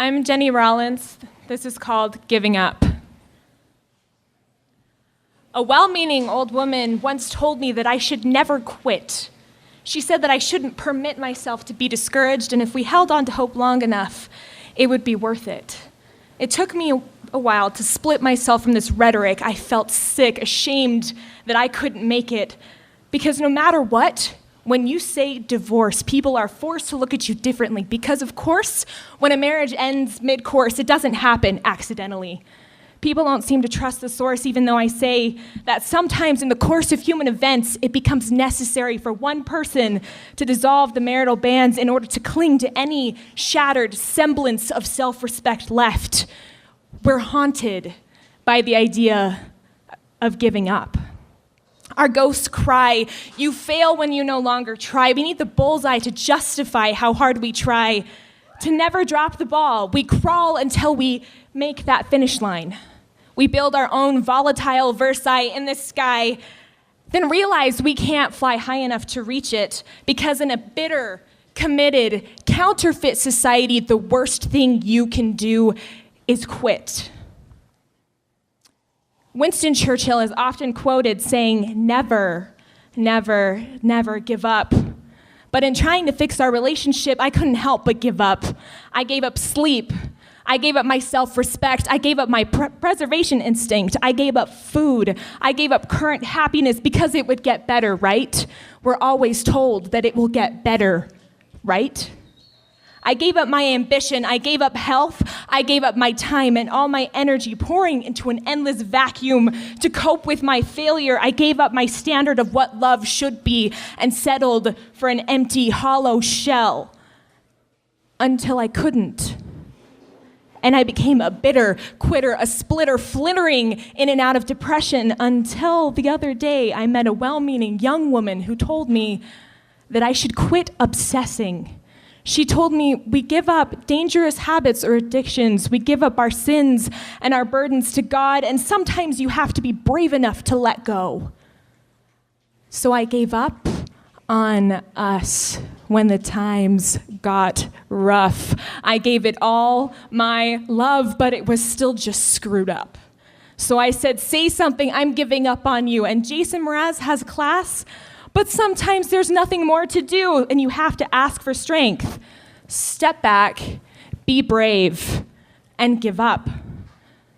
I'm Jenny Rollins. This is called Giving Up. A well-meaning old woman once told me that I should never quit. She said that I shouldn't permit myself to be discouraged, and if we held on to hope long enough, it would be worth it. It took me a while to split myself from this rhetoric. I felt sick, ashamed that I couldn't make it, because no matter what, when you say divorce, people are forced to look at you differently because, of course, when a marriage ends mid-course, it doesn't happen accidentally. People don't seem to trust the source, even though I say that sometimes in the course of human events, it becomes necessary for one person to dissolve the marital bands in order to cling to any shattered semblance of self-respect left. We're haunted by the idea of giving up. Our ghosts cry, "You fail when you no longer try." We need the bullseye to justify how hard we try. To never drop the ball, we crawl until we make that finish line. We build our own volatile Versailles in the sky, then realize we can't fly high enough to reach it because in a bitter, committed, counterfeit society, the worst thing you can do is quit. Winston Churchill is often quoted saying, "Never, never, never give up." But in trying to fix our relationship, I couldn't help but give up. I gave up sleep. I gave up my self-respect. I gave up my preservation instinct. I gave up food. I gave up current happiness because it would get better, right? We're always told that it will get better, right? I gave up my ambition. I gave up health. I gave up my time and all my energy pouring into an endless vacuum to cope with my failure. I gave up my standard of what love should be and settled for an empty, hollow shell until I couldn't. And I became a bitter quitter, a splitter, flittering in and out of depression until the other day I met a well-meaning young woman who told me that I should quit obsessing. She told me we give up dangerous habits or addictions. We give up our sins and our burdens to God, and sometimes you have to be brave enough to let go. So I gave up on us when the times got rough. I gave it all my love, but it was still just screwed up. So I said, "Say something, I'm giving up on you." And Jason Mraz has class, but sometimes there's nothing more to do, and you have to ask for strength. Step back, be brave, and give up.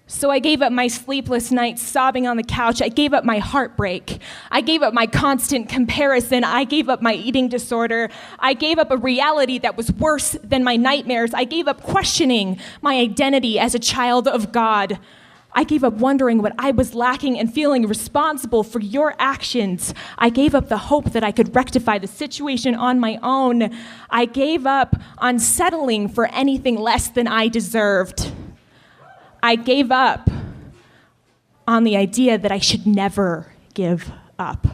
So I gave up my sleepless nights sobbing on the couch. I gave up my heartbreak. I gave up my constant comparison. I gave up my eating disorder. I gave up a reality that was worse than my nightmares. I gave up questioning my identity as a child of God. I gave up wondering what I was lacking and feeling responsible for your actions. I gave up the hope that I could rectify the situation on my own. I gave up on settling for anything less than I deserved. I gave up on the idea that I should never give up.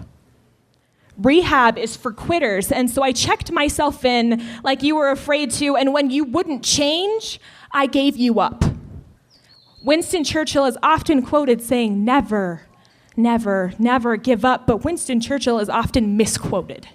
Rehab is for quitters, and so I checked myself in like you were afraid to, and when you wouldn't change, I gave you up. Winston Churchill is often quoted saying, "Never, never, never give up," but Winston Churchill is often misquoted.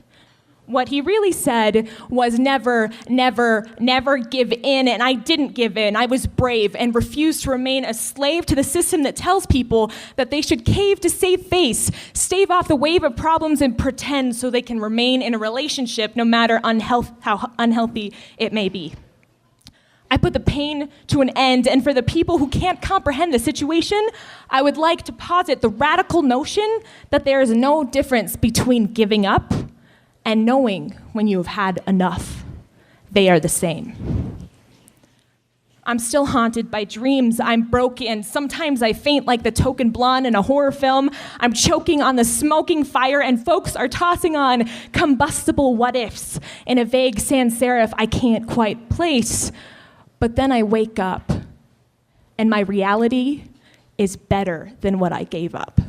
What he really said was never, never, never give in, and I didn't give in. I was brave and refused to remain a slave to the system that tells people that they should cave to save face, stave off the wave of problems and pretend so they can remain in a relationship no matter how unhealthy it may be. I put the pain to an end, and for the people who can't comprehend the situation, I would like to posit the radical notion that there is no difference between giving up and knowing when you have had enough. They are the same. I'm still haunted by dreams. I'm broken. Sometimes I faint like the token blonde in a horror film. I'm choking on the smoking fire, and folks are tossing on combustible what-ifs in a vague sans serif I can't quite place. But then I wake up, and my reality is better than what I gave up.